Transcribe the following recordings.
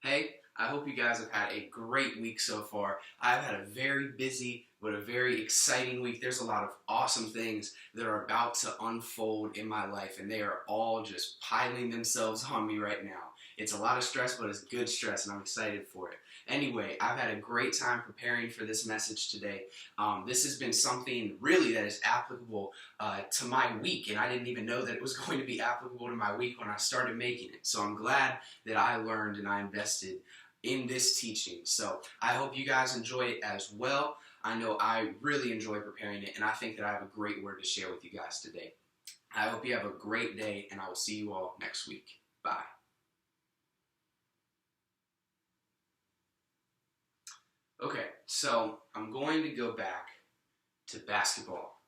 Hey, I hope you guys have had a great week so far. I've had a very busy but a very exciting week. There's a lot of awesome things that are about to unfold in my life, and they are all just piling themselves on me right now. It's a lot of stress, but it's good stress, and I'm excited for it. Anyway, I've had a great time preparing for this message today. This has been something really that is applicable to my week, and I didn't even know that it was going to be applicable to my week when I started making it. So I'm glad that I learned and I invested in this teaching. So I hope you guys enjoy it as well. I know I really enjoy preparing it, and I think that I have a great word to share with you guys today. I hope you have a great day, and I will see you all next week. Bye. Okay, so I'm going to go back to basketball.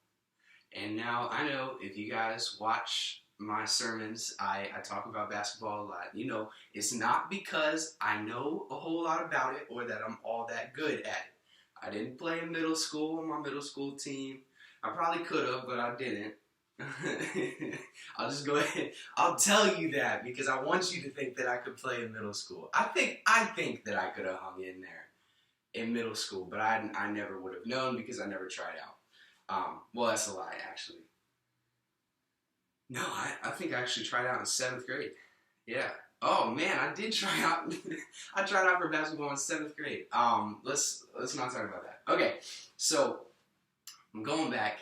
And now I know if you guys watch my sermons, I talk about basketball a lot. It's not because I know a whole lot about it or that I'm all that good at it. I didn't play in middle school on my middle school team. I probably could have, but I didn't. I'll just go ahead. I'll tell you that because I want you to think that I could play in middle school. I think that I could have hung in there in middle school, but I never would have known because I never tried out. Well, that's a lie, actually. No, I think I actually tried out in 7th grade. Yeah. Oh man, I did try out. I tried out for basketball in 7th grade. Let's not talk about that. Okay, so I'm going back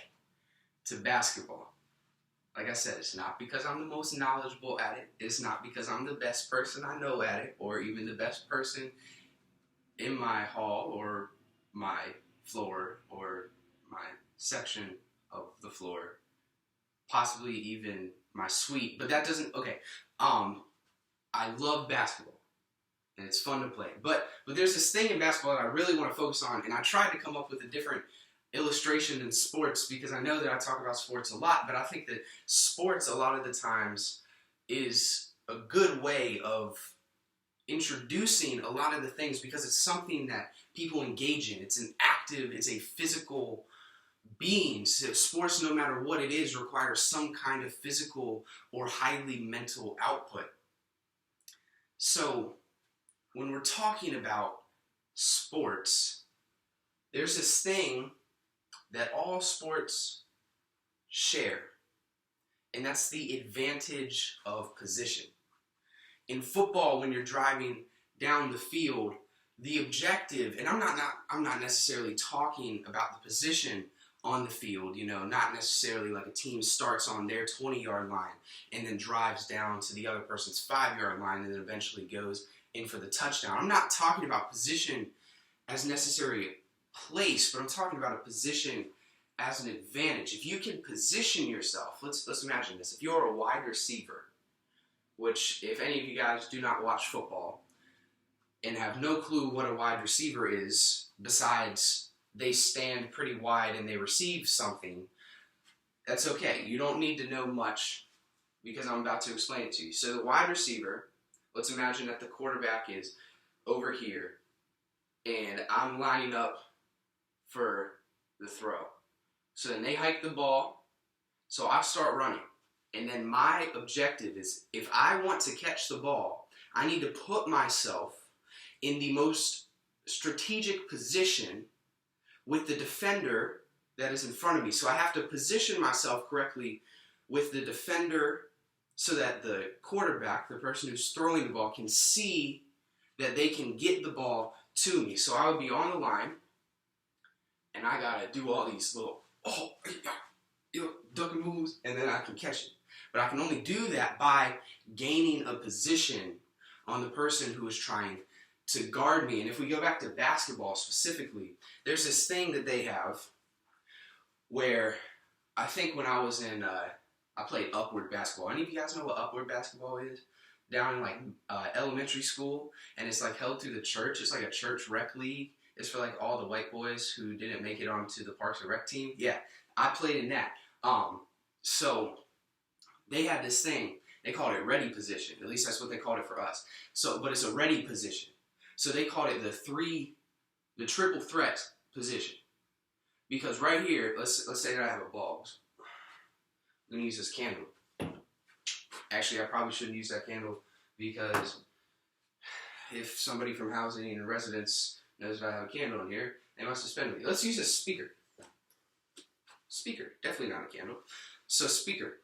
to basketball. Like I said, it's not because I'm the most knowledgeable at it. It's not because I'm the best person I know at it, or even the best person in my hall, or my floor, or my section of the floor, possibly even my suite. But that doesn't. Okay. I love basketball, and it's fun to play. But there's this thing in basketball that I really want to focus on, and I tried to come up with a different illustration in sports because I know that I talk about sports a lot, but I think that sports a lot of the times is a good way of introducing a lot of the things because it's something that people engage in. It's a physical being. So sports, no matter what it is, requires some kind of physical or highly mental output. So when we're talking about sports, there's this thing that all sports share, and that's the advantage of position. In football, when you're driving down the field, the objective, and I'm not necessarily talking about the position on the field, not necessarily like a team starts on their 20-yard line and then drives down to the other person's 5-yard line and then eventually goes in for the touchdown. I'm not talking about position as necessary place, but I'm talking about a position as an advantage. If you can position yourself, let's imagine this. If you're a wide receiver, which if any of you guys do not watch football and have no clue what a wide receiver is, besides they stand pretty wide and they receive something, that's okay. You don't need to know much because I'm about to explain it to you. So the wide receiver, let's imagine that the quarterback is over here and I'm lining up for the throw. So then they hike the ball, so I start running. And then my objective is, if I want to catch the ball, I need to put myself in the most strategic position with the defender that is in front of me. So I have to position myself correctly with the defender so that the quarterback, the person who's throwing the ball, can see that they can get the ball to me. So I would be on the line, and I gotta do all these little duck and moves, and then I can catch it. But I can only do that by gaining a position on the person who is trying to guard me. And if we go back to basketball specifically, there's this thing that they have where I think when I was in, I played upward basketball. Any of you guys know what upward basketball is? Down in like elementary school, and it's like held through the church. It's like a church rec league. It's for like all the white boys who didn't make it onto the Parks and Rec team. Yeah, I played in that. So they had this thing. They called it ready position. At least that's what they called it for us. So, but it's a ready position. So they called it the triple threat position. Because right here, let's say that I have a bulb. I'm gonna use this candle. Actually, I probably shouldn't use that candle because if somebody from housing and residence knows that I have a candle in here, they must suspend me. Let's use a speaker. Speaker, definitely not a candle. So speaker.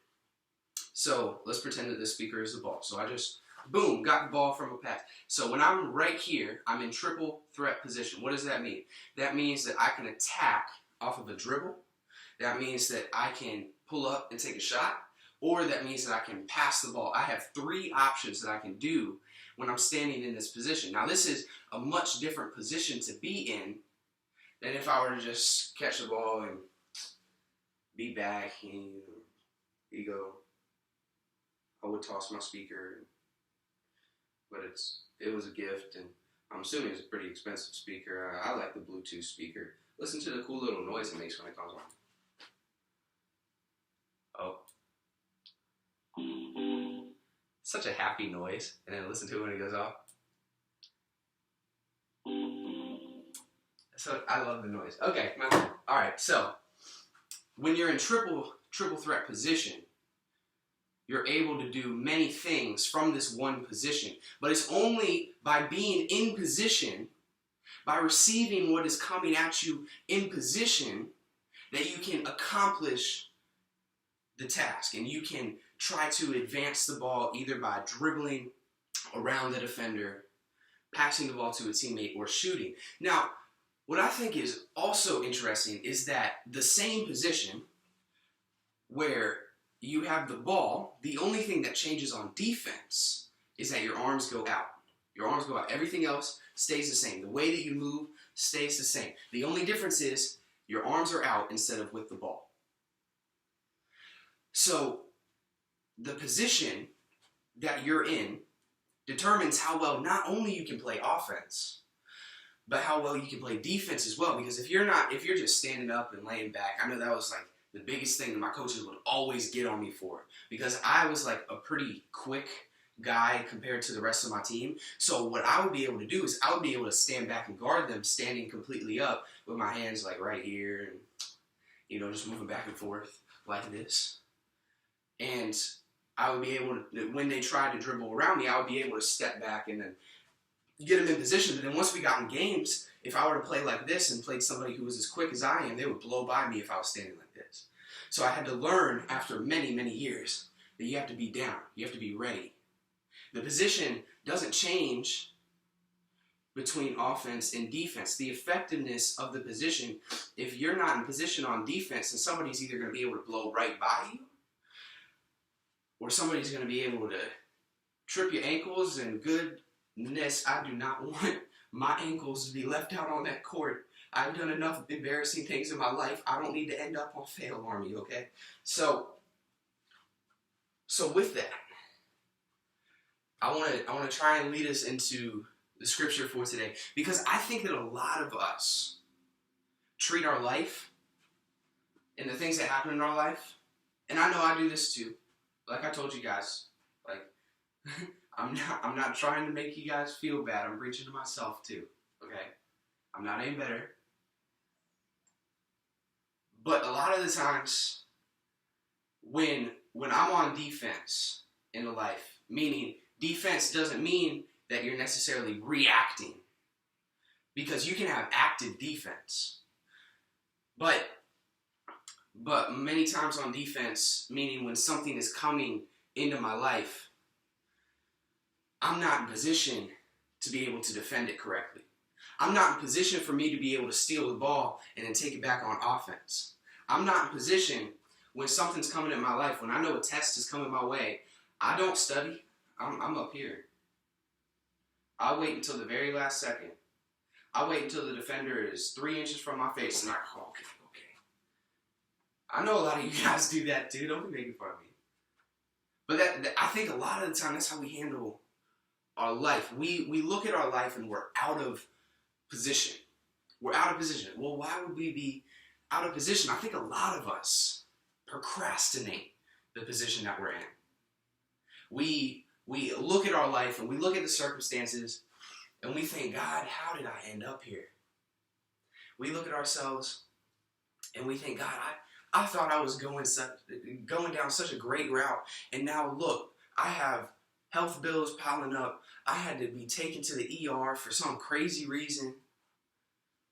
So let's pretend that this speaker is the ball. So I just, boom, got the ball from a pass. So when I'm right here, I'm in triple threat position. What does that mean? That means that I can attack off of a dribble. That means that I can pull up and take a shot. Or that means that I can pass the ball. I have 3 options that I can do when I'm standing in this position. Now this is a much different position to be in than if I were to just catch the ball and be back and here you go. I would toss my speaker, but it was a gift, and I'm assuming it's a pretty expensive speaker. I like the Bluetooth speaker. Listen to the cool little noise it makes when it comes on. Oh. Such a happy noise, and then listen to it when it goes off. So I love the noise. Okay, all right. So when you're in triple threat position, you're able to do many things from this one position. But it's only by being in position, by receiving what is coming at you in position, that you can accomplish the task, and you can try to advance the ball either by dribbling around the defender, passing the ball to a teammate, or shooting. Now, what I think is also interesting is that the same position where you have the ball, the only thing that changes on defense is that your arms go out. Your arms go out. Everything else stays the same. The way that you move stays the same. The only difference is your arms are out instead of with the ball. So the position that you're in determines how well not only you can play offense, but how well you can play defense as well. Because if you're just standing up and laying back, I know that was like the biggest thing that my coaches would always get on me for, because I was like a pretty quick guy compared to the rest of my team. So what I would be able to do is I would be able to stand back and guard them standing completely up with my hands like right here and, just moving back and forth like this. And I would be able to, when they tried to dribble around me, I would be able to step back and then get them in position. But then once we got in games, if I were to play like this and played somebody who was as quick as I am, they would blow by me if I was standing like this. So I had to learn after many, many years that you have to be down. You have to be ready. The position doesn't change between offense and defense. The effectiveness of the position, if you're not in position on defense, then somebody's either going to be able to blow right by you, or somebody's going to be able to trip your ankles, and goodness, I do not want my ankles to be left out on that court. I've done enough embarrassing things in my life. I don't need to end up on Fail Army, okay? So with that, I want to try and lead us into the scripture for today, because I think that a lot of us treat our life and the things that happen in our life, and I know I do this too. Like I told you guys, like I'm not trying to make you guys feel bad. I'm preaching to myself too. Okay? I'm not any better. But a lot of the times when I'm on defense in a life, meaning defense doesn't mean that you're necessarily reacting, because you can have active defense. But many times on defense, meaning when something is coming into my life, I'm not in position to be able to defend it correctly. I'm not in position for me to be able to steal the ball and then take it back on offense. I'm not in position when something's coming in my life, when I know a test is coming my way. I don't study. I'm up here. I wait until the very last second. I wait until the defender is 3 inches from my face, and okay. I know a lot of you guys do that too. Don't be making fun of me. But I think a lot of the time that's how we handle our life. We look at our life and we're out of position. We're out of position. Well, why would we be out of position? I think a lot of us procrastinate the position that we're in. We look at our life and we look at the circumstances and we think, God, how did I end up here? We look at ourselves and we think, God, I thought I was going down such a great route, and now look, I have health bills piling up. I had to be taken to the ER for some crazy reason.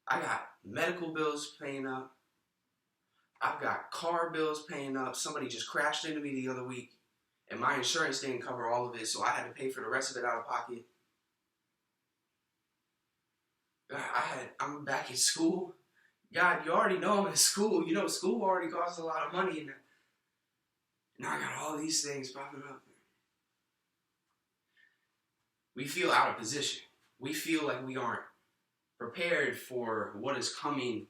I got medical bills paying up. I've got car bills paying up. Somebody just crashed into me the other week, and my insurance didn't cover all of it, so I had to pay for the rest of it out of pocket. I'm back in school. God, you already know I'm in school. You know, school already costs a lot of money, and now I got all these things popping up. We feel out of position. We feel like we aren't prepared for what is coming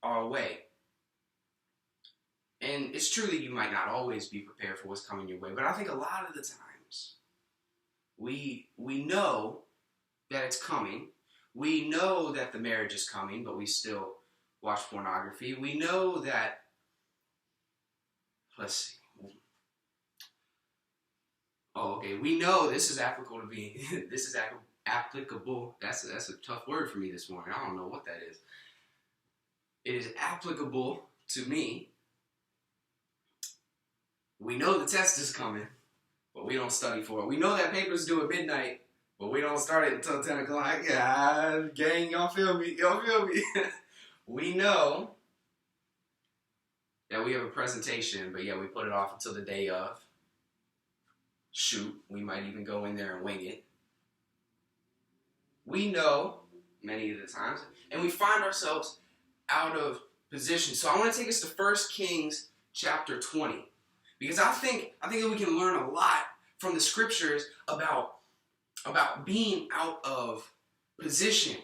our way. And it's true that you might not always be prepared for what's coming your way, but I think a lot of the times we know that it's coming. We know that the marriage is coming, but we still watch pornography. We know that, let's see. Oh, okay. We know this is applicable to me. This is applicable. That's a tough word for me this morning. I don't know what that is. It is applicable to me. We know the test is coming, but we don't study for it. We know that paper's due at midnight, but we don't start it until 10 o'clock. Yeah, gang, y'all feel me? Y'all feel me? We know that we have a presentation, but yeah, we put it off until the day of. Shoot, we might even go in there and wing it. We know many of the times, and we find ourselves out of position. So I want to take us to 1 Kings chapter 20. Because I think that we can learn a lot from the scriptures about being out of position.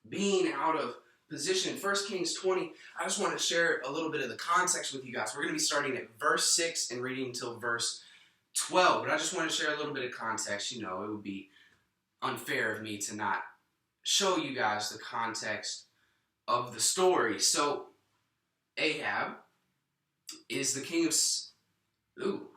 Being out of position. 1 Kings 20, I just want to share a little bit of the context with you guys. We're going to be starting at verse 6 and reading until verse 12. But I just want to share a little bit of context. You know, it would be unfair of me to not show you guys the context of the story. So, Ahab is the king of...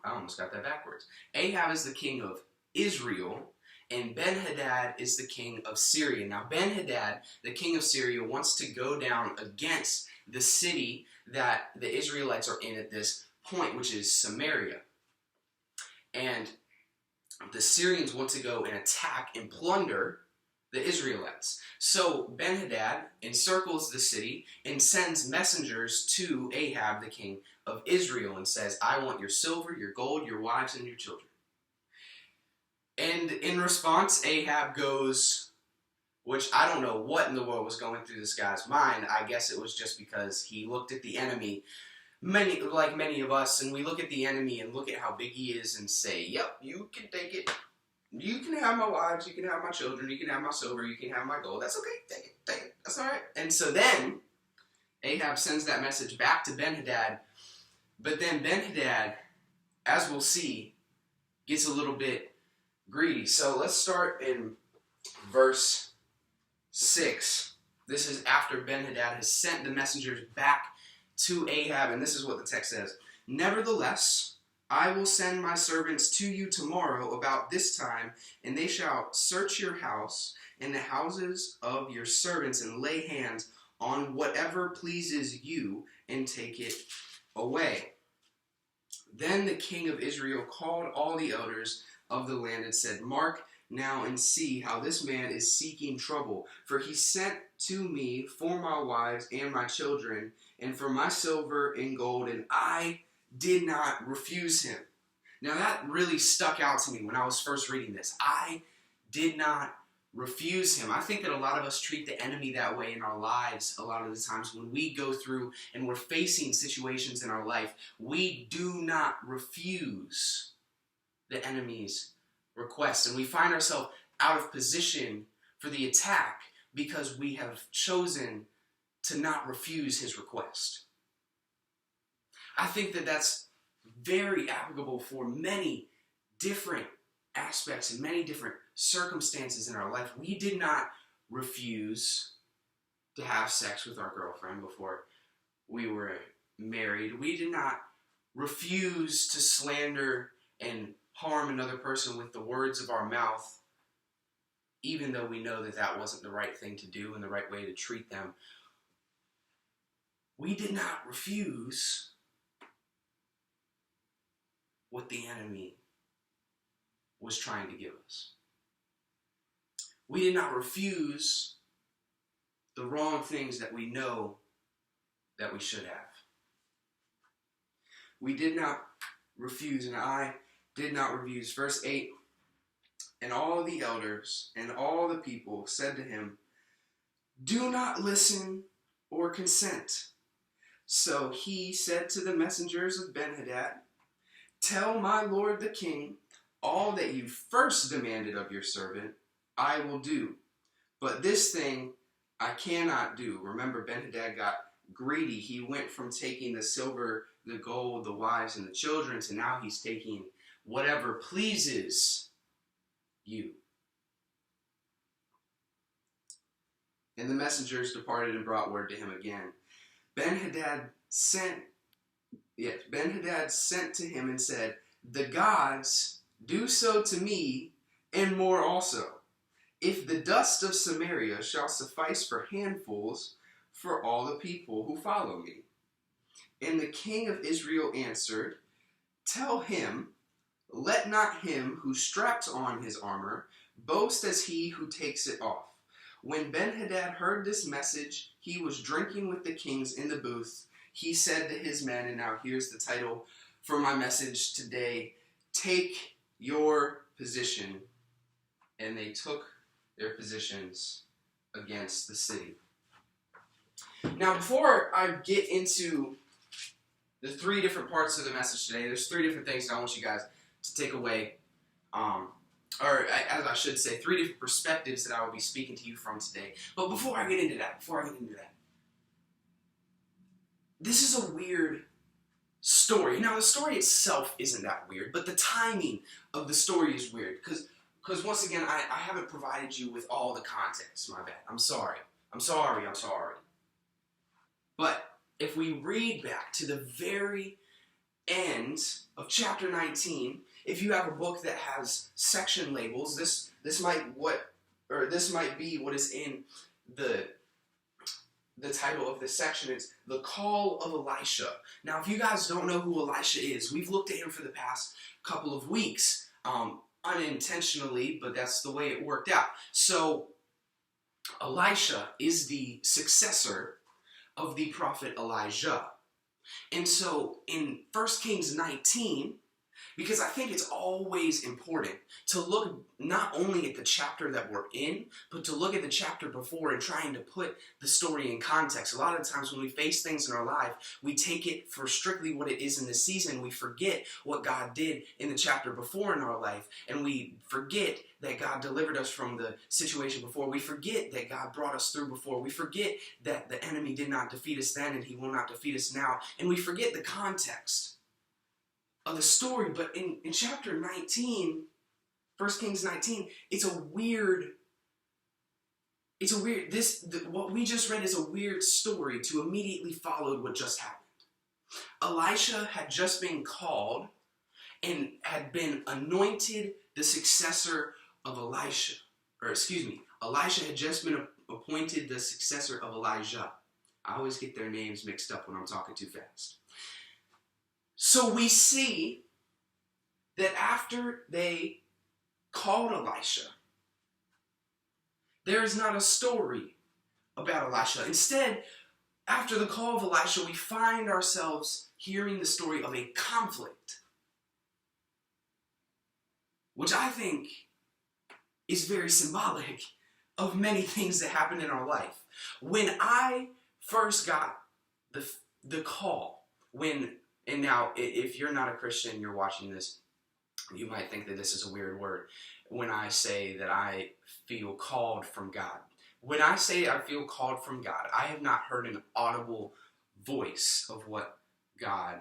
I almost got that backwards. Ahab is the king of Israel, and Ben-Hadad is the king of Syria. Now, Ben-Hadad, the king of Syria, wants to go down against the city that the Israelites are in at this point, which is Samaria. And the Syrians want to go and attack and plunder the Israelites. So Ben-Hadad encircles the city and sends messengers to Ahab, the king of Israel, and says, I want your silver, your gold, your wives, and your children. And in response, Ahab goes, which I don't know what in the world was going through this guy's mind. I guess it was just because he looked at the enemy, like many of us, and we look at the enemy and look at how big he is and say, yep, you can take it. You can have my wives, you can have my children, you can have my silver, you can have my gold. That's okay, take it, that's all right. And so then, Ahab sends that message back to Ben-Hadad, but then Ben-Hadad, as we'll see, gets a little bit greedy. So let's start in verse 6. This is after Ben-Hadad has sent the messengers back to Ahab, and this is what the text says. Nevertheless, I will send my servants to you tomorrow about this time, and they shall search your house and the houses of your servants and lay hands on whatever pleases you and take it away. Then the king of Israel called all the elders of the land and said, Mark now and see how this man is seeking trouble, for he sent to me for my wives and my children, and for my silver and gold, and I did not refuse him. Now that really stuck out to me when I was first reading this. I did not refuse him. I think that a lot of us treat the enemy that way in our lives a lot of the times when we go through and we're facing situations in our life. We do not refuse the enemy's request, and we find ourselves out of position for the attack because we have chosen to not refuse his request. I think that that's very applicable for many different aspects and many different circumstances in our life. We did not refuse to have sex with our girlfriend before we were married. We did not refuse to slander and harm another person with the words of our mouth, even though we know that that wasn't the right thing to do and the right way to treat them. We did not refuse what the enemy was trying to give us. We did not refuse the wrong things that we know that we should have. We did not refuse, and I did not refuse. Verse 8, and all the elders and all the people said to him, do not listen or consent. So he said to the messengers of Benhadad, tell my lord the king, all that you first demanded of your servant, I will do. But this thing I cannot do. Remember, Benhadad got greedy. He went from taking the silver, the gold, the wives, and the children to now he's taking whatever pleases you. And the messengers departed and brought word to him again. Ben-Hadad sent to him and said, the gods do so to me and more also. If the dust of Samaria shall suffice for handfuls for all the people who follow me. And the king of Israel answered, tell him, let not him who straps on his armor boast as he who takes it off. When Ben-Hadad heard this message, he was drinking with the kings in the booth. He said to his men, and now here's the title for my message today, take your position. And they took their positions against the city. Now, before I get into the three different parts of the message today, there's three different things that I want you guys to take away, or as I should say, three different perspectives that I will be speaking to you from today. But before I get into that, this is a weird story. Now, the story itself isn't that weird, but the timing of the story is weird, because once again, I haven't provided you with all the context. My bad. I'm sorry. But if we read back to the very end of chapter 19, if you have a book that has section labels, this might be what is in the title of this section. It's the call of Elisha. Now, if you guys don't know who Elisha is, we've looked at him for the past couple of weeks, unintentionally, but that's the way it worked out. So Elisha is the successor of the prophet Elijah. And so in 1 Kings 19, because I think it's always important to look not only at the chapter that we're in, but to look at the chapter before and trying to put the story in context. A lot of times when we face things in our life, we take it for strictly what it is in the season. We forget what God did in the chapter before in our life, and we forget that God delivered us from the situation before. We forget that God brought us through before. We forget that the enemy did not defeat us then and he will not defeat us now. And we forget the context of the story. But in chapter 19, 1 Kings 19, what we just read is a weird story to immediately follow what just happened. Elisha had just been called and had been anointed the successor of Elisha. Elisha had just been appointed the successor of Elijah. I always get their names mixed up when I'm talking too fast. So we see that after they called Elisha, there is not a story about Elisha. Instead, after the call of Elisha, we find ourselves hearing the story of a conflict, which I think is very symbolic of many things that happen in our life. When I first got the call, and now if you're not a Christian, you're watching this, you might think that this is a weird word. When I say that I feel called from God. When I say I feel called from God, I have not heard an audible voice of what God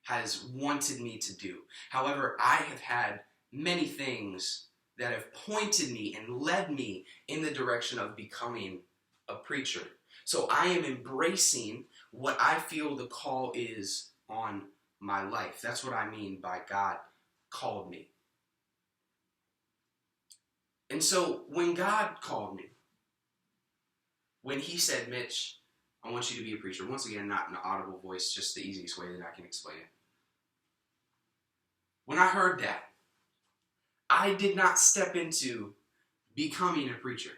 has wanted me to do. However, I have had many things that have pointed me and led me in the direction of becoming a preacher. So I am embracing what I feel the call is on my life. That's what I mean by God called me. And so when God called me, when he said, Mitch, I want you to be a preacher, once again, not an audible voice, just the easiest way that I can explain it. When I heard that, I did not step into becoming a preacher.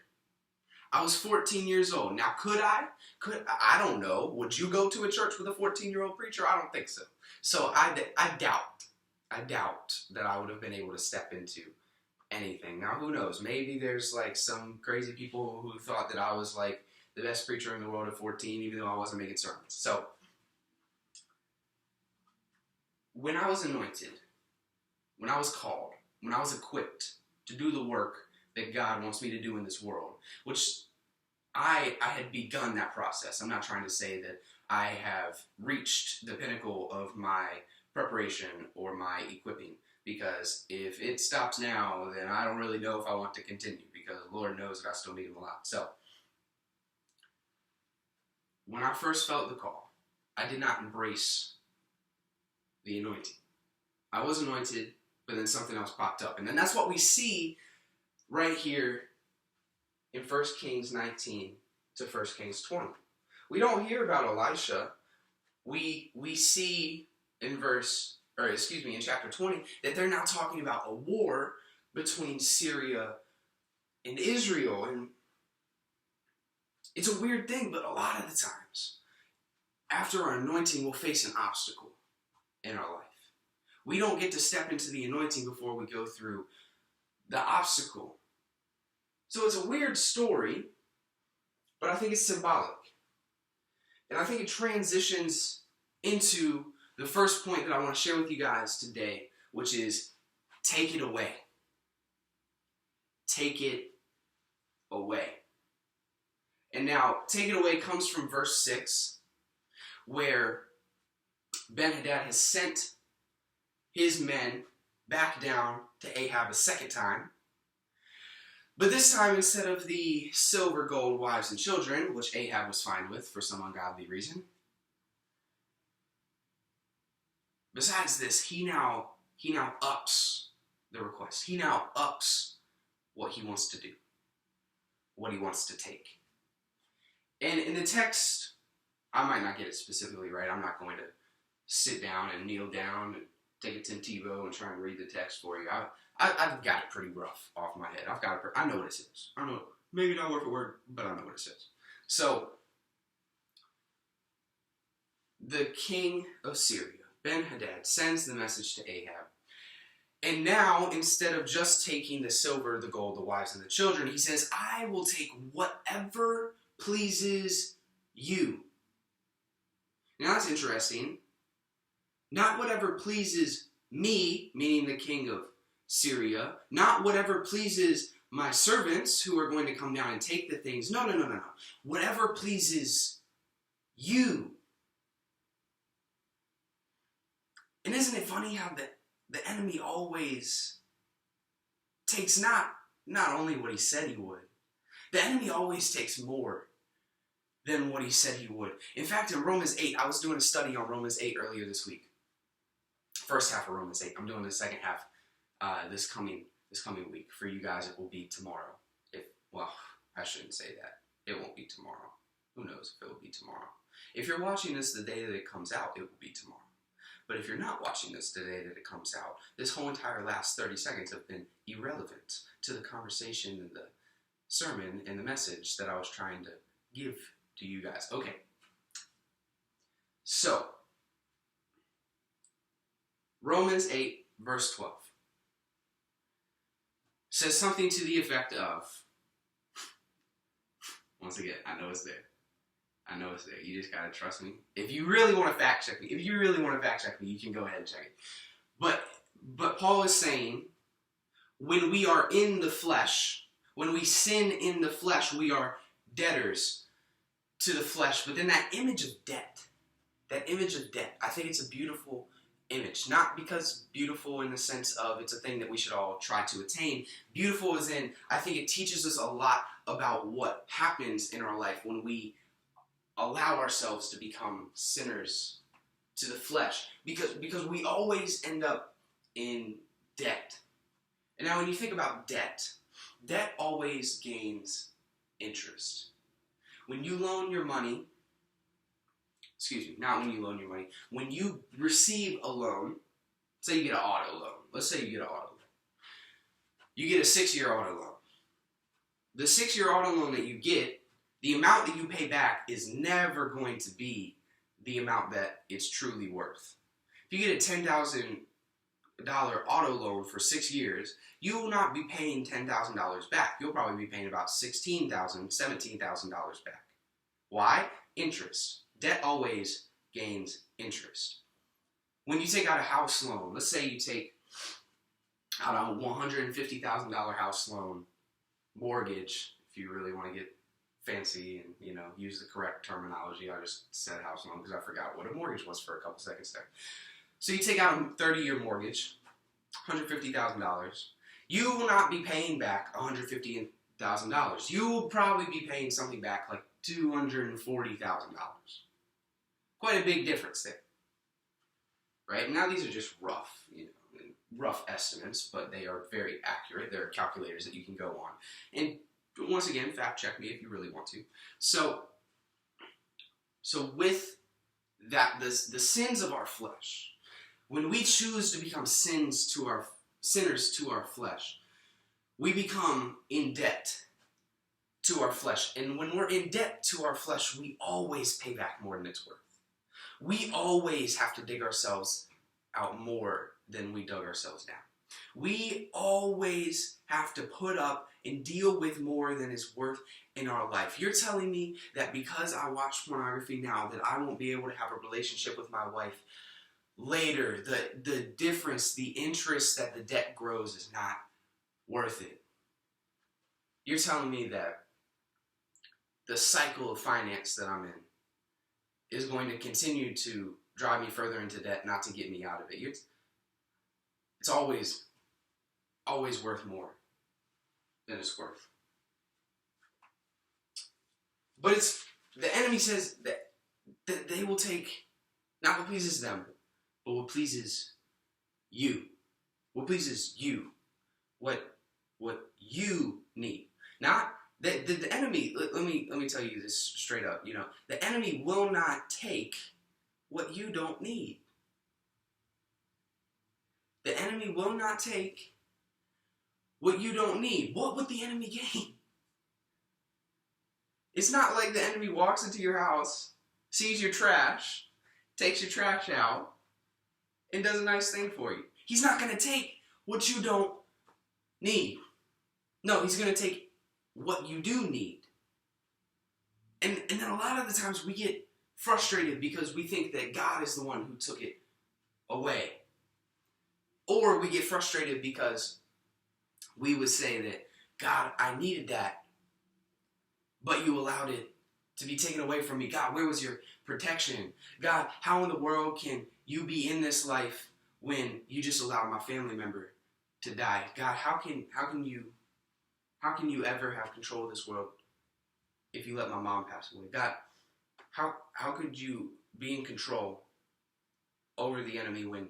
I was 14 years old. Now, I don't know. Would you go to a church with a 14-year-old preacher? I don't think so. So I doubt that I would have been able to step into anything. Now, who knows? Maybe there's like some crazy people who thought that I was like the best preacher in the world at 14, even though I wasn't making sermons. So, when I was anointed, when I was called, when I was equipped to do the work that God wants me to do in this world, which I had begun that process. I'm not trying to say that I have reached the pinnacle of my preparation or my equipping, because if it stops now, then I don't really know if I want to continue, because the Lord knows that I still need Him a lot. So, when I first felt the call, I did not embrace the anointing. I was anointed, but then something else popped up. And then that's what we see right here in 1 Kings 19 to 1 Kings 20. We don't hear about Elisha. We see in chapter 20, that they're now talking about a war between Syria and Israel. And it's a weird thing, but a lot of the times, after our anointing, we'll face an obstacle in our life. We don't get to step into the anointing before we go through the obstacle. So it's a weird story, but I think it's symbolic. And I think it transitions into the first point that I want to share with you guys today, which is take it away. Take it away. And now, take it away comes from verse 6, where Ben-Hadad has sent his men back down to Ahab a second time. But this time, instead of the silver, gold, wives, and children, which Ahab was fine with for some ungodly reason, besides this, he now ups the request. He now ups what he wants to do, what he wants to take. And in the text, I might not get it specifically right. I'm not going to sit down and kneel down and take a Tim Tebow and try and read the text for you. I've got it pretty rough off my head. I know what it says. I know, maybe not word for word, but I know what it says. So, the king of Syria, Ben-Hadad, sends the message to Ahab. And now, instead of just taking the silver, the gold, the wives, and the children, he says, I will take whatever pleases you. Now that's interesting. Not whatever pleases me, meaning the king of Syria. Not whatever pleases my servants who are going to come down and take the things. No. Whatever pleases you. And isn't it funny how the enemy always takes not only what he said he would. The enemy always takes more than what he said he would. In fact, in Romans 8, I was doing a study on Romans 8 earlier this week. First half of Romans 8. I'm doing the second half this coming week. For you guys, it will be tomorrow. I shouldn't say that. It won't be tomorrow. Who knows if it will be tomorrow. If you're watching this the day that it comes out, it will be tomorrow. But if you're not watching this the day that it comes out, this whole entire last 30 seconds have been irrelevant to the conversation and the sermon and the message that I was trying to give to you guys. Okay. So, Romans 8, verse 12 says something to the effect of, once again, I know it's there. You just gotta trust me. If you really want to fact check me, you can go ahead and check it. But Paul is saying, when we are in the flesh, when we sin in the flesh, we are debtors to the flesh. But then that image of debt, I think it's a beautiful image. Not because beautiful in the sense of it's a thing that we should all try to attain. Beautiful as in, I think it teaches us a lot about what happens in our life when we allow ourselves to become sinners to the flesh. Because we always end up in debt. And now when you think about debt always gains interest. When you loan your money, when you receive a loan, say you get an auto loan. Let's say you get an auto loan. You get a 6-year auto loan. The 6-year auto loan that you get, the amount that you pay back is never going to be the amount that it's truly worth. If you get a $10,000 auto loan for 6 years, you will not be paying $10,000 back. You'll probably be paying about $16,000, $17,000 back. Why? Interest. Debt always gains interest. When you take out a house loan, let's say you take out a $150,000 house loan, mortgage, if you really want to get fancy and, use the correct terminology. I just said house loan because I forgot what a mortgage was for a couple seconds there. So you take out a 30-year mortgage, $150,000. You will not be paying back $150,000. You will probably be paying something back like $240,000. Quite a big difference there. Right? Now these are just rough estimates, but they are very accurate. There are calculators that you can go on. And once again, fact check me if you really want to. So with that, the sins of our flesh, when we choose to become sinners to our flesh, we become in debt to our flesh. And when we're in debt to our flesh, we always pay back more than it's worth. We always have to dig ourselves out more than we dug ourselves down. We always have to put up and deal with more than is worth in our life. You're telling me that because I watch pornography now that I won't be able to have a relationship with my wife later, the difference, the interest that the debt grows is not worth it. You're telling me that the cycle of finance that I'm in is going to continue to drive me further into debt, not to get me out of it. It's always worth more than it's worth. But the enemy says that they will take not what pleases them, but what pleases you. What pleases you. What you need. Not the enemy. Let me tell you this straight up. The enemy will not take what you don't need. The enemy will not take what you don't need. What would the enemy gain? It's not like the enemy walks into your house, sees your trash, takes your trash out, and does a nice thing for you. He's not going to take what you don't need. No, he's going to take what you do need. And then a lot of the times we get frustrated because we think that God is the one who took it away. Or we get frustrated because we would say that, God, I needed that, but you allowed it to be taken away from me. God, where was your protection? God, how in the world can you be in this life when you just allowed my family member to die? God, how can you ever have control of this world if you let my mom pass away? God, how could you be in control over the enemy when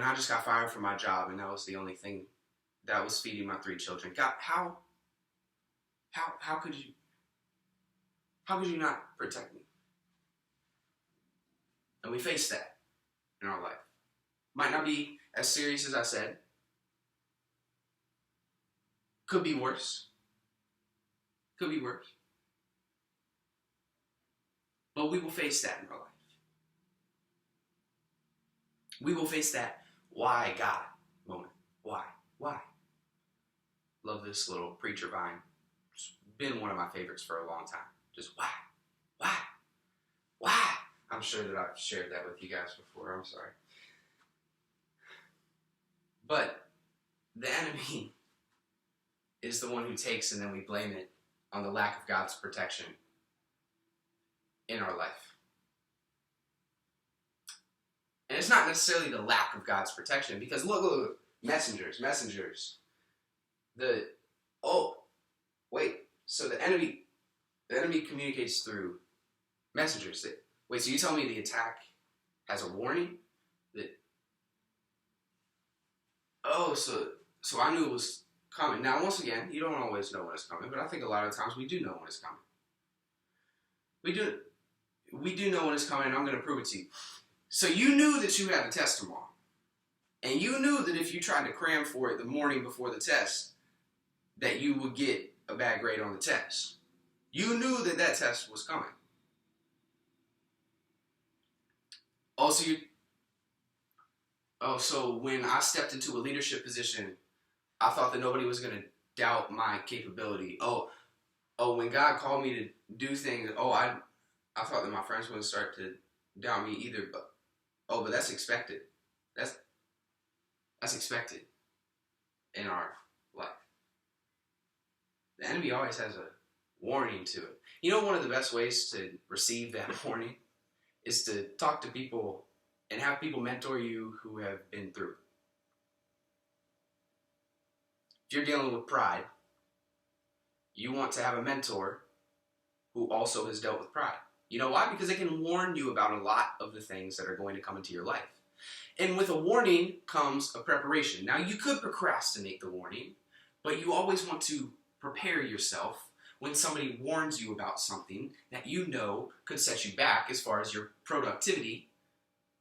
I just got fired from my job and that was the only thing that was feeding my 3 children? God, how could you not protect me? And we face that in our life. Might not be as serious as I said. Could be worse. Could be worse. But we will face that in our life. We will face that why God moment. Why? Love this little preacher vine. It's been one of my favorites for a long time. Just why? I'm sure that I've shared that with you guys before. I'm sorry. But the enemy is the one who takes and then we blame it on the lack of God's protection in our life. And it's not necessarily the lack of God's protection because look, messengers. So the enemy communicates through messengers. Wait, so you tell me the attack has a warning? So I knew it was coming. Now, once again, you don't always know when it's coming, but I think a lot of times we do know when it's coming. We do know when it's coming, and I'm going to prove it to you. So you knew that you had a test tomorrow. And you knew that if you tried to cram for it the morning before the test, that you would get a bad grade on the test. You knew that that test was coming. So when I stepped into a leadership position, I thought that nobody was going to doubt my capability. When God called me to do things, I thought that my friends wouldn't start to doubt me either. But that's expected. That's expected in our life. The enemy always has a warning to it. You know, one of the best ways to receive that warning is to talk to people and have people mentor you who have been through. If you're dealing with pride, you want to have a mentor who also has dealt with pride. You know why? Because they can warn you about a lot of the things that are going to come into your life. And with a warning comes a preparation. Now, you could procrastinate the warning, but you always want to prepare yourself when somebody warns you about something that you know could set you back as far as your productivity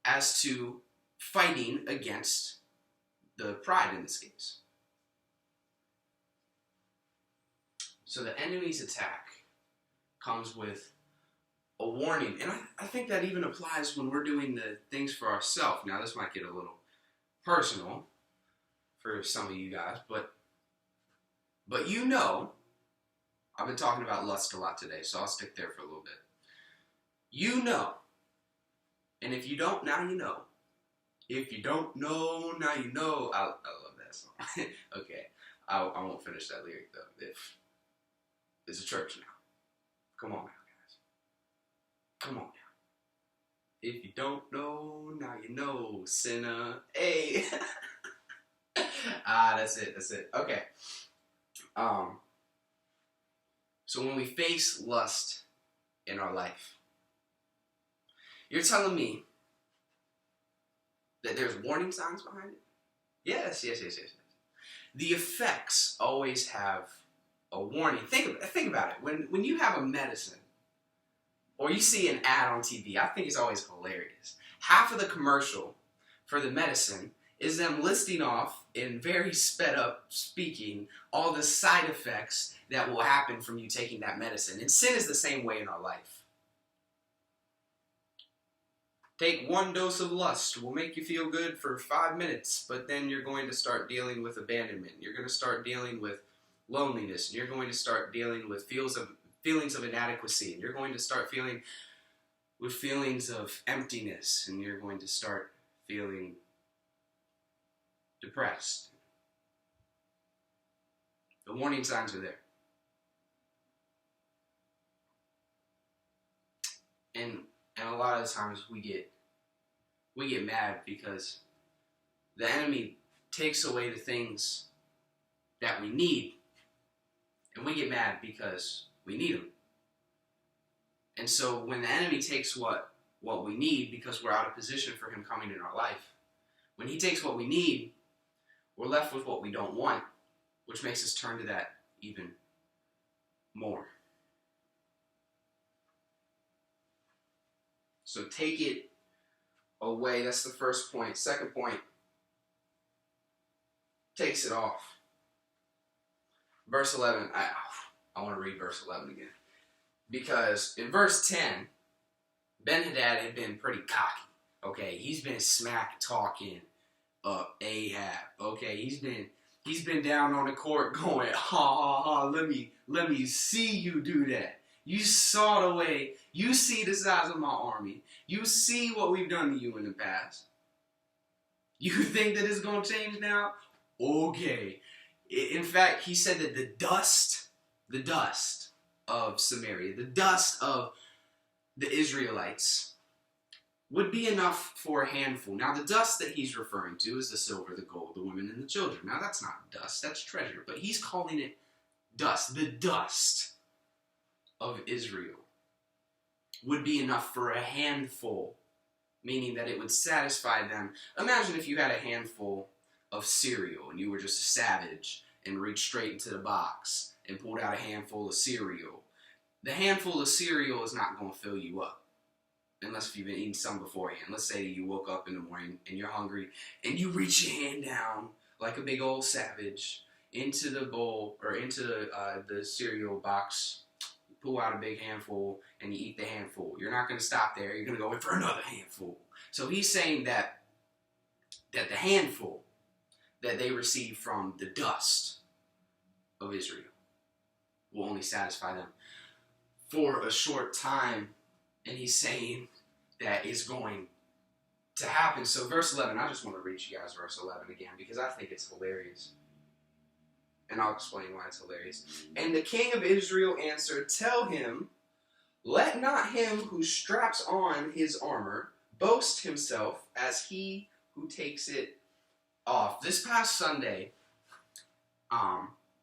as to fighting against the pride in this case. So the enemy's attack comes with a warning. And I think that even applies when we're doing the things for ourselves. Now, this might get a little personal for some of you guys, but you know, I've been talking about lust a lot today, so I'll stick there for a little bit. You know, and if you don't, now you know. If you don't know, now you know. I love that song. Okay, I won't finish that lyric though. If it's a church now. Come on now, guys. Come on now. If you don't know, now you know, sinner. Hey. That's it. Okay. So when we face lust in our life, you're telling me that there's warning signs behind it? Yes. The effects always have a warning. Think about it. When you have a medicine, or you see an ad on TV, I think it's always hilarious. Half of the commercial for the medicine is them listing off, in very sped up speaking, all the side effects that will happen from you taking that medicine. And sin is the same way in our life. Take one dose of lust will make you feel good for 5 minutes, but then you're going to start dealing with abandonment. You're going to start dealing with loneliness, and you're going to start dealing with feelings of inadequacy, and you're going to start feeling with feelings of emptiness, and you're going to start feeling depressed. The warning signs are there. And a lot of the times we get mad because the enemy takes away the things that we need, and we get mad because we need them. And so when the enemy takes what we need because we're out of position for him coming in our life, when he takes what we need, we're left with what we don't want, which makes us turn to that even more. So take it away. That's the first point. Second point, takes it off. Verse 11, I want to read verse 11 again. Because in verse 10, Ben-Hadad had been pretty cocky. Okay, he's been smack talking Ahab. Okay, he's been down on the court going, ha ha ha, let me see you do that. You saw the way, you see the size of my army. You see what we've done to you in the past. You think that it's going to change now? Okay. In fact, he said that the dust of Samaria, the dust of the Israelites would be enough for a handful. Now, the dust that he's referring to is the silver, the gold, the women, and the children. Now, that's not dust, that's treasure. But he's calling it dust. The dust of Israel would be enough for a handful, meaning that it would satisfy them. Imagine if you had a handful of cereal and you were just a savage and reached straight into the box and pulled out a handful of cereal. The handful of cereal is not going to fill you up. unless if you've been eating some beforehand. Let's say you woke up in the morning and you're hungry and you reach your hand down like a big old savage into the bowl or into the cereal box, you pull out a big handful and you eat the handful. You're not going to stop there. You're going to go in for another handful. So he's saying that the handful that they received from the dust of Israel will only satisfy them for a short time. And he's saying that is going to happen. So verse 11, I just want to read you guys verse 11 again because I think it's hilarious. And I'll explain why it's hilarious. And the king of Israel answered, tell him, let not him who straps on his armor boast himself as he who takes it off. This past Sunday,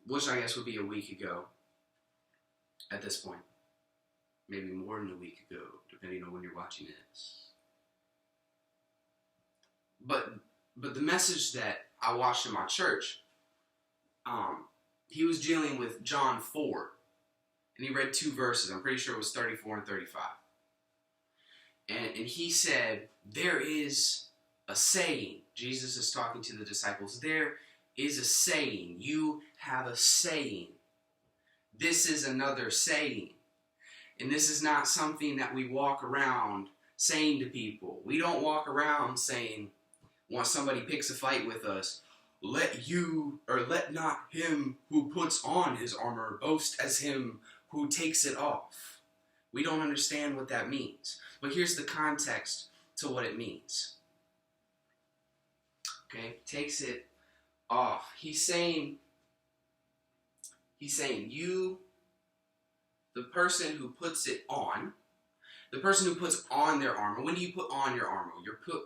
which I guess would be a week ago at this point, maybe more than a week ago, depending on when you're watching this. But the message that I watched in my church, he was dealing with John 4, and he read 2 verses. I'm pretty sure it was 34 and 35. And he said, there is a saying. Jesus is talking to the disciples. There is a saying. You have a saying. This is another saying. And this is not something that we walk around saying to people. We don't walk around saying, once somebody picks a fight with us, let not him who puts on his armor boast as him who takes it off. We don't understand what that means. But here's the context to what it means. Okay, takes it off. He's saying you, the person who puts it on, the person who puts on their armor. When do you put on your armor?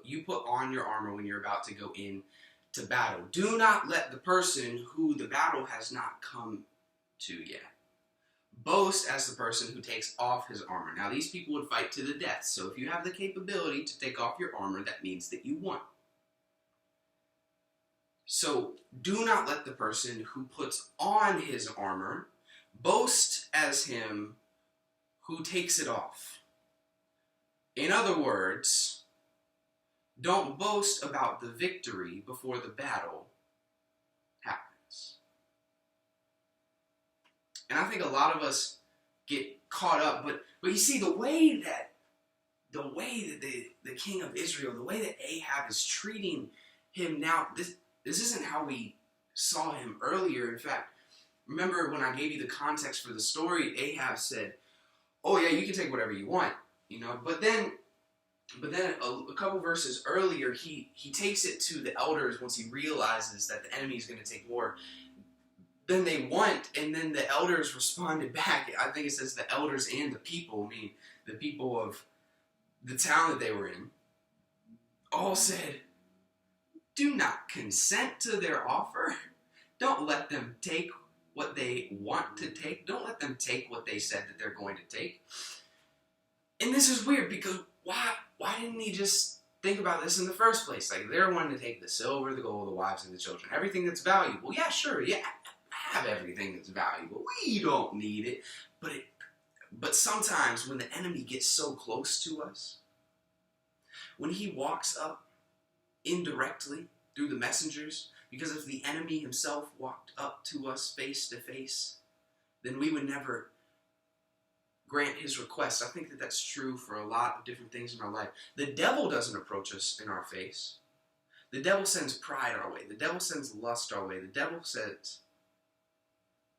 You put on your armor when you're about to go into battle. Do not let the person who the battle has not come to yet boast as the person who takes off his armor. Now, these people would fight to the death. So if you have the capability to take off your armor, that means that you won. So do not let the person who puts on his armor boast as him who takes it off. In other words, don't boast about the victory before the battle happens. And I think a lot of us get caught up, but you see the way that the king of Israel, the way that Ahab is treating him now, this isn't how we saw him earlier. In fact, remember when I gave you the context for the story, Ahab said, oh yeah, you can take whatever you want, but then a couple verses earlier, he takes it to the elders once he realizes that the enemy is going to take war. Then they want, and then the elders responded back. I think it says the elders and the people, the people of the town that they were in, all said, do not consent to their offer. Don't let them take what they want to take. Don't let them take what they said that they're going to take. And this is weird because why didn't he just think about this in the first place? Like, they're wanting to take the silver, the gold, the wives, and the children. Everything that's valuable. Yeah, sure, yeah. Have everything that's valuable. We don't need it. But sometimes when the enemy gets so close to us, when he walks up indirectly through the messengers, because if the enemy himself walked up to us face to face, then we would never grant his request. I think that that's true for a lot of different things in our life. The devil doesn't approach us in our face. The devil sends pride our way. The devil sends lust our way. The devil sends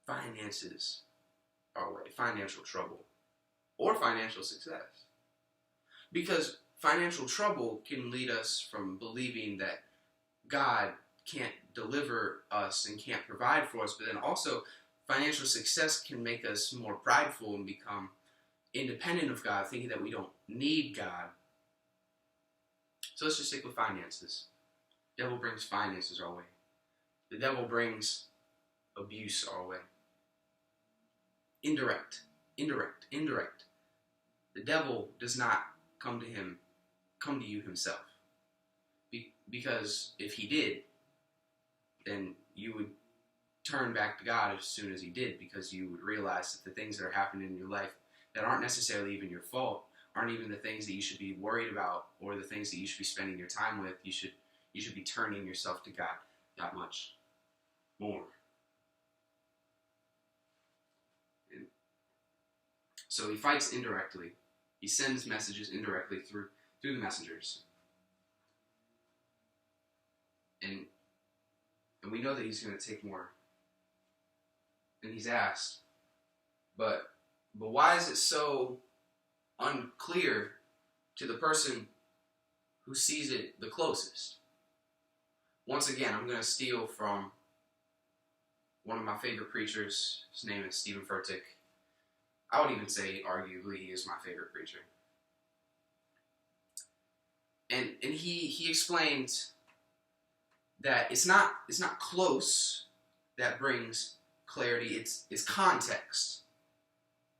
finances our way, financial trouble, or financial success. Because financial trouble can lead us from believing that God can't deliver us and can't provide for us, but then also financial success can make us more prideful and become independent of God, thinking that we don't need God. So let's just stick with finances. The devil brings finances our way. The devil brings abuse our way. Indirect. The devil does not come to you himself. Because if he did, then you would turn back to God as soon as he did, because you would realize that the things that are happening in your life that aren't necessarily even your fault aren't even the things that you should be worried about or the things that you should be spending your time with. You should be turning yourself to God that much more. And so he fights indirectly. He sends messages indirectly through the messengers. And we know that he's going to take more than he's asked. But why is it so unclear to the person who sees it the closest? Once again, I'm going to steal from one of my favorite preachers. His name is Stephen Furtick. I would even say, arguably, he is my favorite preacher. And he explained that it's not close that brings clarity. It's context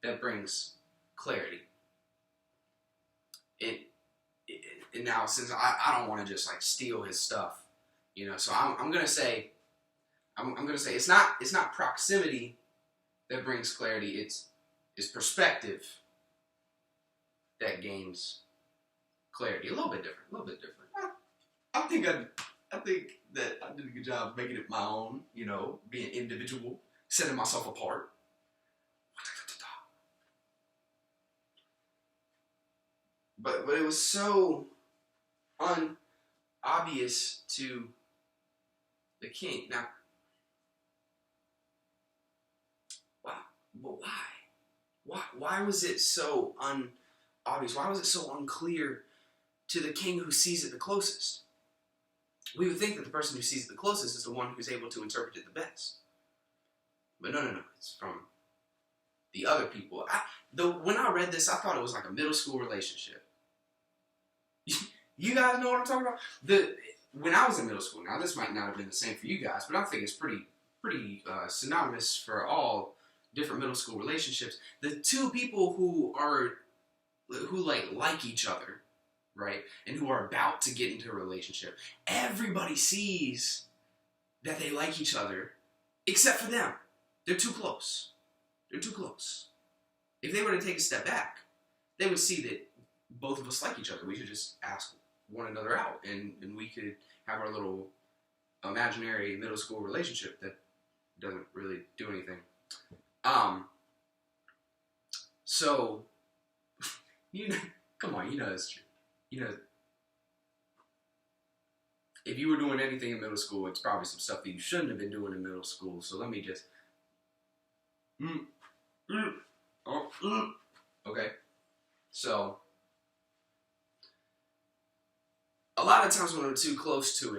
that brings clarity. And now, since I don't want to just like steal his stuff, so I'm gonna say it's not proximity that brings clarity. It's perspective that gains clarity. A little bit different. I think that I did a good job making it my own. Being individual, setting myself apart. But it was so unobvious to the king. Now, wow, but why? Why was it so unobvious? Why was it so unclear to the king who sees it the closest? We would think that the person who sees it the closest is the one who's able to interpret it the best. But no. It's from the other people. When I read this, I thought it was like a middle school relationship. You guys know what I'm talking about? When I was in middle school, now this might not have been the same for you guys, but I think it's pretty synonymous for all different middle school relationships. The two people who like each other, right, and who are about to get into a relationship, everybody sees that they like each other, except for them. They're too close. If they were to take a step back, they would see that both of us like each other. We should just ask one another out, and we could have our little imaginary middle school relationship that doesn't really do anything. So, come on, it's true. If you were doing anything in middle school, it's probably some stuff that you shouldn't have been doing in middle school. So let me just... Okay. So, a lot of times when we're too close to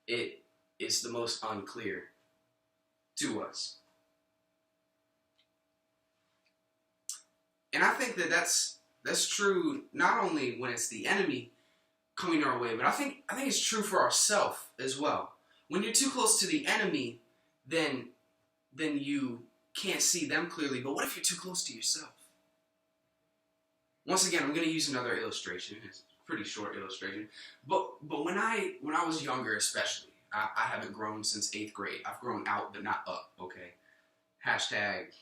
it, it's the most unclear to us. And I think that that's true not only when it's the enemy coming our way, but I think it's true for ourselves as well. When you're too close to the enemy, then you can't see them clearly. But what if you're too close to yourself? Once again, I'm going to use another illustration. It's a pretty short illustration. But when I was younger, especially, I haven't grown since 8th grade. I've grown out, but not up. Okay. Hashtag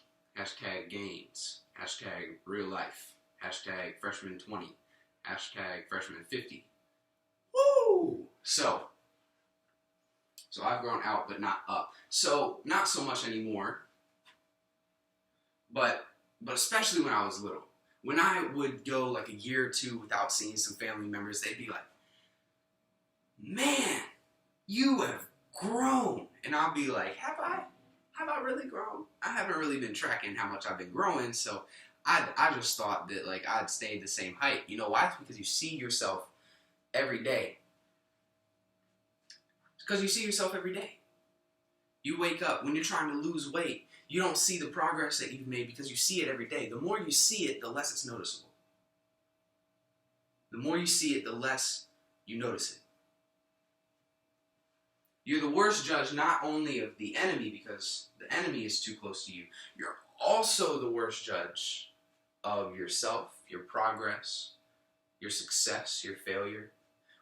gains. Hashtag real life. Hashtag freshman 20. Hashtag freshman 50. Woo! So I've grown out, but not up. So not so much anymore. But especially when I was little. When I would go like a year or two without seeing some family members, they'd be like, "Man, you have grown." And I'll be like, Have I really grown? I haven't really been tracking how much I've been growing, so I just thought that like I'd stayed the same height. You know why? It's because you see yourself every day. It's because you see yourself every day. You wake up, when you're trying to lose weight, you don't see the progress that you've made because you see it every day. The more you see it, the less it's noticeable. The more you see it, the less you notice it. You're the worst judge not only of the enemy because the enemy is too close to you. You're also the worst judge of yourself, your progress, your success, your failure.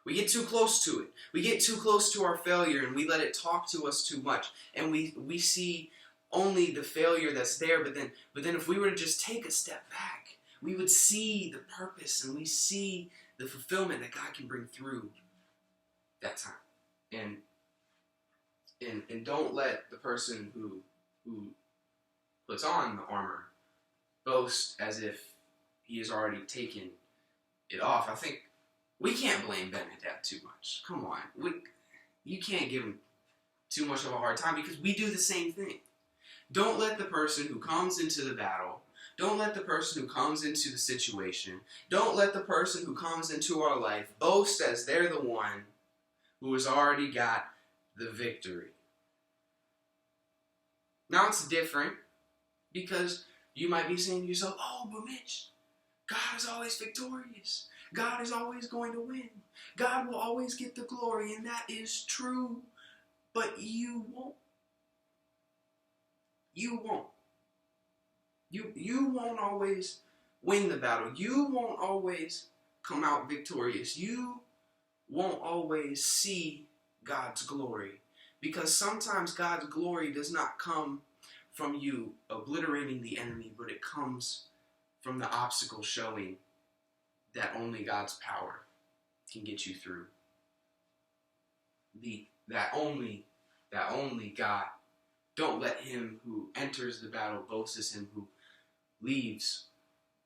We get too close to it. We get too close to our failure and we let it talk to us too much. And we see only the failure that's there, but then if we were to just take a step back, we would see the purpose and we see the fulfillment that God can bring through that time. And don't let the person who puts on the armor boast as if he has already taken it off. I think we can't blame Ben-Hadad too much. Come on. You can't give him too much of a hard time because we do the same thing. Don't let the person who comes into the battle, don't let the person who comes into the situation, don't let the person who comes into our life boast as they're the one who has already got the victory. Now it's different because you might be saying to yourself, oh, but Mitch, God is always victorious. God is always going to win. God will always get the glory, and that is true. But you won't. You won't. You won't always win the battle. You won't always come out victorious. You won't always see God's glory. Because sometimes God's glory does not come from you obliterating the enemy, but it comes from the obstacle showing that only God's power can get you through. That only God. Don't let him who enters the battle boast as him who leaves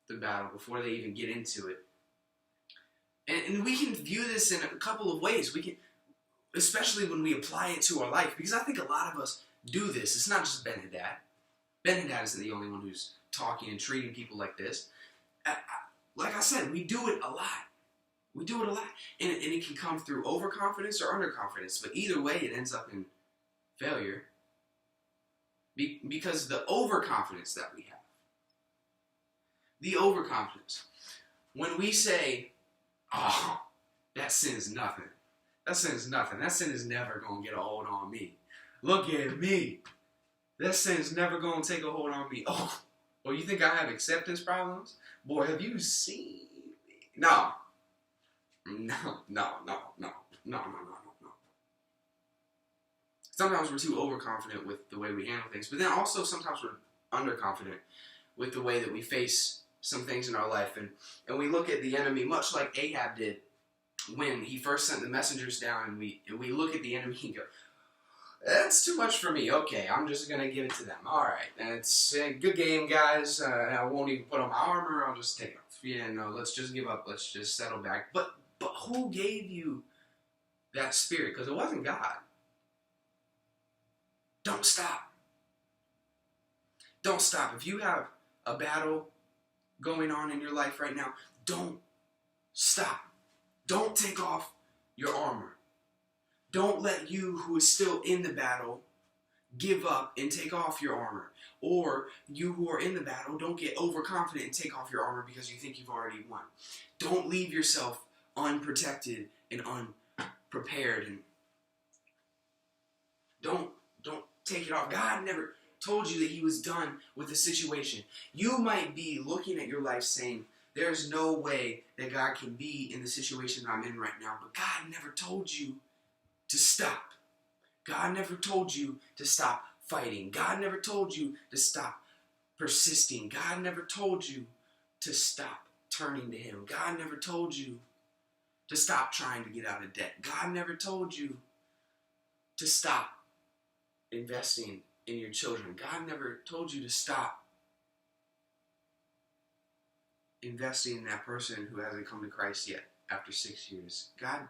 the battle before they even get into it. And we can view this in a couple of ways. We can, especially when we apply it to our life, because I think a lot of us do this. It's not just Ben-Hadad. Ben-Hadad isn't the only one who's talking and treating people like this. Like I said, we do it a lot. We do it a lot. And it can come through overconfidence or underconfidence. But either way, it ends up in failure. Because the overconfidence that we have. The overconfidence. When we say, oh, that sin is nothing. That sin is nothing. That sin is never going to get a hold on me. Look at me. That sin is never going to take a hold on me. Oh, you think I have acceptance problems? Boy, have you seen me? No. Sometimes we're too overconfident with the way we handle things, but then also sometimes we're underconfident with the way that we face some things in our life. And we look at the enemy much like Ahab did when he first sent the messengers down, and we look at the enemy and go, that's too much for me. Okay, I'm just going to give it to them. All right, it's a good game, guys. I won't even put on my armor. I'll just take it off. Yeah, no, let's just give up. Let's just settle back. But who gave you that spirit? Because it wasn't God. Don't stop. Don't stop. If you have a battle going on in your life right now, don't stop. Don't take off your armor. Don't let you who is still in the battle give up and take off your armor. Or you who are in the battle, don't get overconfident and take off your armor because you think you've already won. Don't leave yourself unprotected and unprepared. And don't take it off. God never told you that he was done with the situation. You might be looking at your life saying, there's no way that God can be in the situation I'm in right now. But God never told you to stop. God never told you to stop fighting. God never told you to stop persisting. God never told you to stop turning to him. God never told you to stop trying to get out of debt. God never told you to stop investing in your children. God never told you to stop investing in that person who hasn't come to Christ yet after 6 years. God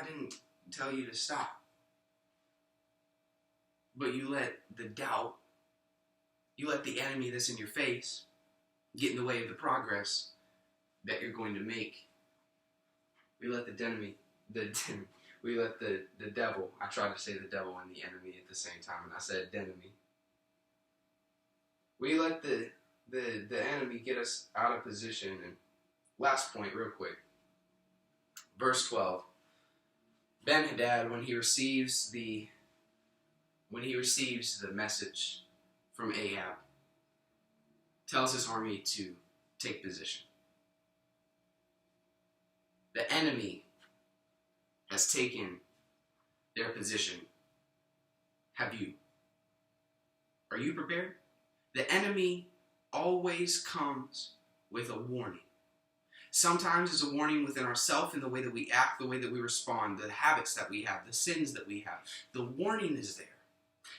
didn't tell you to stop. But you let the doubt, you let the enemy that's in your face get in the way of the progress that you're going to make. We let we let the devil, I tried to say the devil and the enemy at the same time, and I said enemy. We let the enemy get us out of position. And last point, real quick. Verse 12. Ben-Hadad, when he receives the message from Ahab, tells his army to take position. The enemy has taken their position. Have you? Are you prepared? The enemy always comes with a warning. Sometimes it's a warning within ourselves in the way that we act, the way that we respond, the habits that we have, the sins that we have. The warning is there.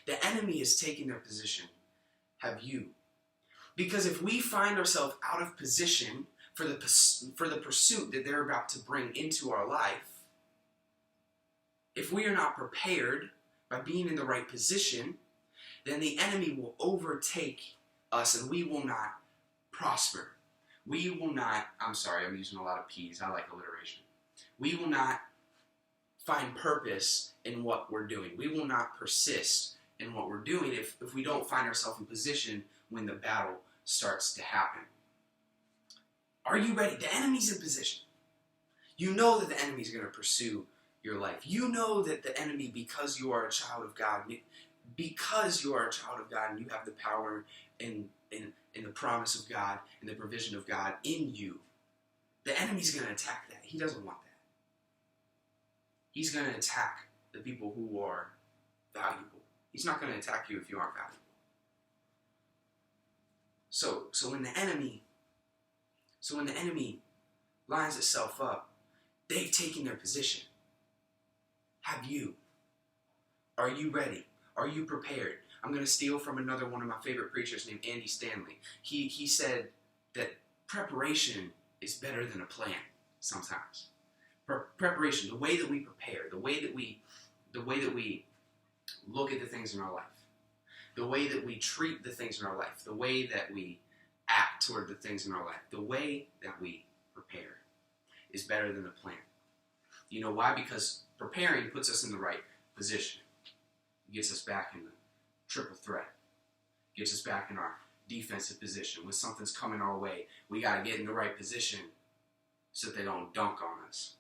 The enemy is taking their position. Have you? Because if we find ourselves out of position for the pursuit that they're about to bring into our life, if we are not prepared by being in the right position, then the enemy will overtake us and we will not prosper. We will not, I'm sorry, I'm using a lot of P's. I like alliteration. We will not find purpose in what we're doing. We will not persist in what we're doing if we don't find ourselves in position when the battle starts to happen. Are you ready? The enemy's in position. You know that the enemy's going to pursue your life. You know that the enemy, because you are a child of God, and you have the power and the promise of God and the provision of God in you, the enemy's going to attack that. He doesn't want that. He's going to attack the people who are valuable. He's not going to attack you if you aren't valuable. So when the enemy lines itself up, they've taken their position. Have you? Are you ready? Are you prepared? I'm going to steal from another one of my favorite preachers named Andy Stanley. He said that preparation is better than a plan sometimes. Preparation, the way that we prepare, the way that we look at the things in our life, the way that we treat the things in our life, the way that we act toward the things in our life, the way that we prepare is better than the plan. You know why? Because preparing puts us in the right position. It gets us back in the triple threat. It gets us back in our defensive position. When something's coming our way, we got to get in the right position so that they don't dunk on us.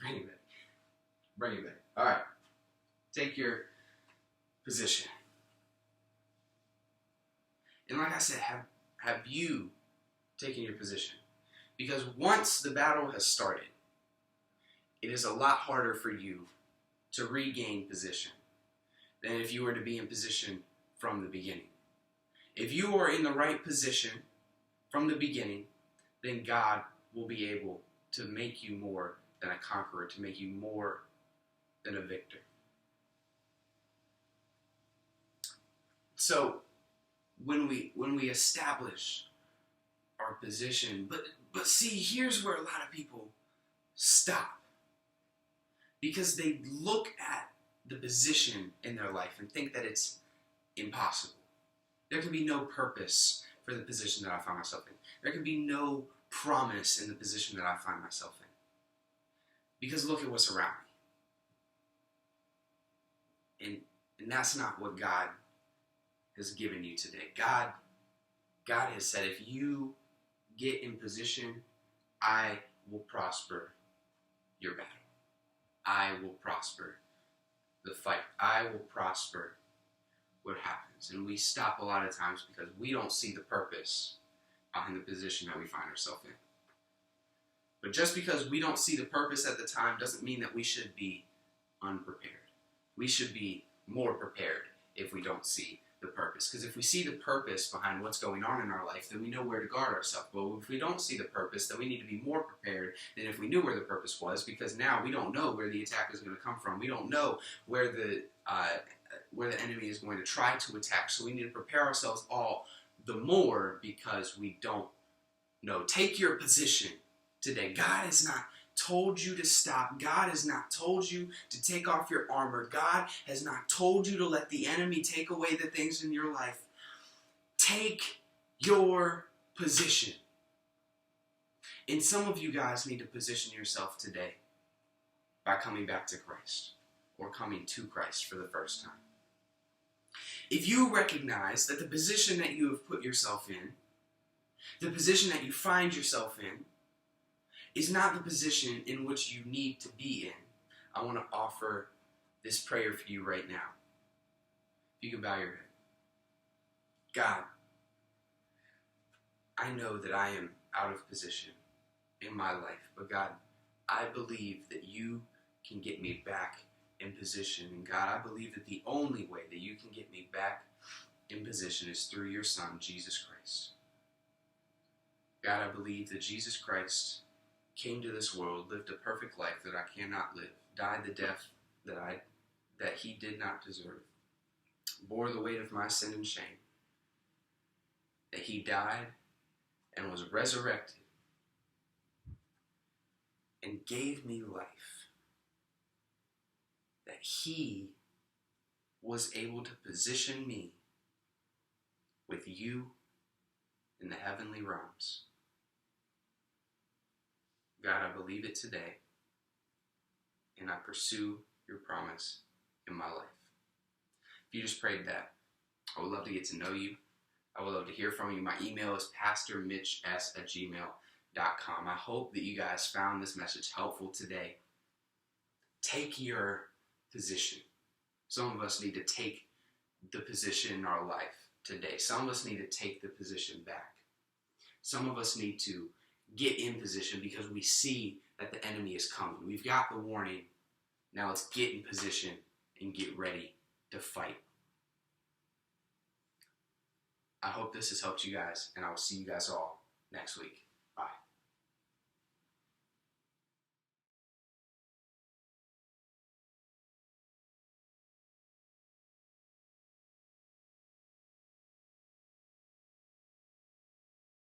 Bring it back. All right. Take your position. And like I said, have you taken your position? Because once the battle has started, it is a lot harder for you to regain position than if you were to be in position from the beginning. If you are in the right position from the beginning, then God will be able to make you more than a conqueror, to make you more than a victor. So when we establish our position, but see, here's where a lot of people stop. Because they look at the position in their life and think that it's impossible. There can be no purpose for the position that I find myself in. There can be no promise in the position that I find myself in. Because look at what's around me. And that's not what God has given you today. God has said, if you get in position, I will prosper your battle. I will prosper the fight. I will prosper what happens. And we stop a lot of times because we don't see the purpose behind the position that we find ourselves in. But just because we don't see the purpose at the time doesn't mean that we should be unprepared. We should be more prepared if we don't see the purpose. Because if we see the purpose behind what's going on in our life, then we know where to guard ourselves. But if we don't see the purpose, then we need to be more prepared than if we knew where the purpose was, because now we don't know where the attack is going to come from. We don't know where the enemy is going to try to attack. So we need to prepare ourselves all the more because we don't know. Take your position today. God has not told you to stop. God has not told you to take off your armor. God has not told you to let the enemy take away the things in your life. Take your position. And some of you guys need to position yourself today by coming back to Christ or coming to Christ for the first time. If you recognize that the position that you have put yourself in, the position that you find yourself in, is not the position in which you need to be in, I want to offer this prayer for you right now. If you can bow your head. God, I know that I am out of position in my life, but God, I believe that you can get me back in position. And God, I believe that the only way that you can get me back in position is through your Son, Jesus Christ. God, I believe that Jesus Christ came to this world, lived a perfect life that I cannot live, died the death that he did not deserve, bore the weight of my sin and shame, that he died and was resurrected and gave me life, that he was able to position me with you in the heavenly realms. God, I believe it today, and I pursue your promise in my life. If you just prayed that, I would love to get to know you. I would love to hear from you. My email is pastormitchs@gmail.com. I hope that you guys found this message helpful today. Take your position. Some of us need to take the position in our life today. Some of us need to take the position back. Some of us need to get in position because we see that the enemy is coming. We've got the warning. Now let's get in position and get ready to fight. I hope this has helped you guys, and I will see you guys all next week.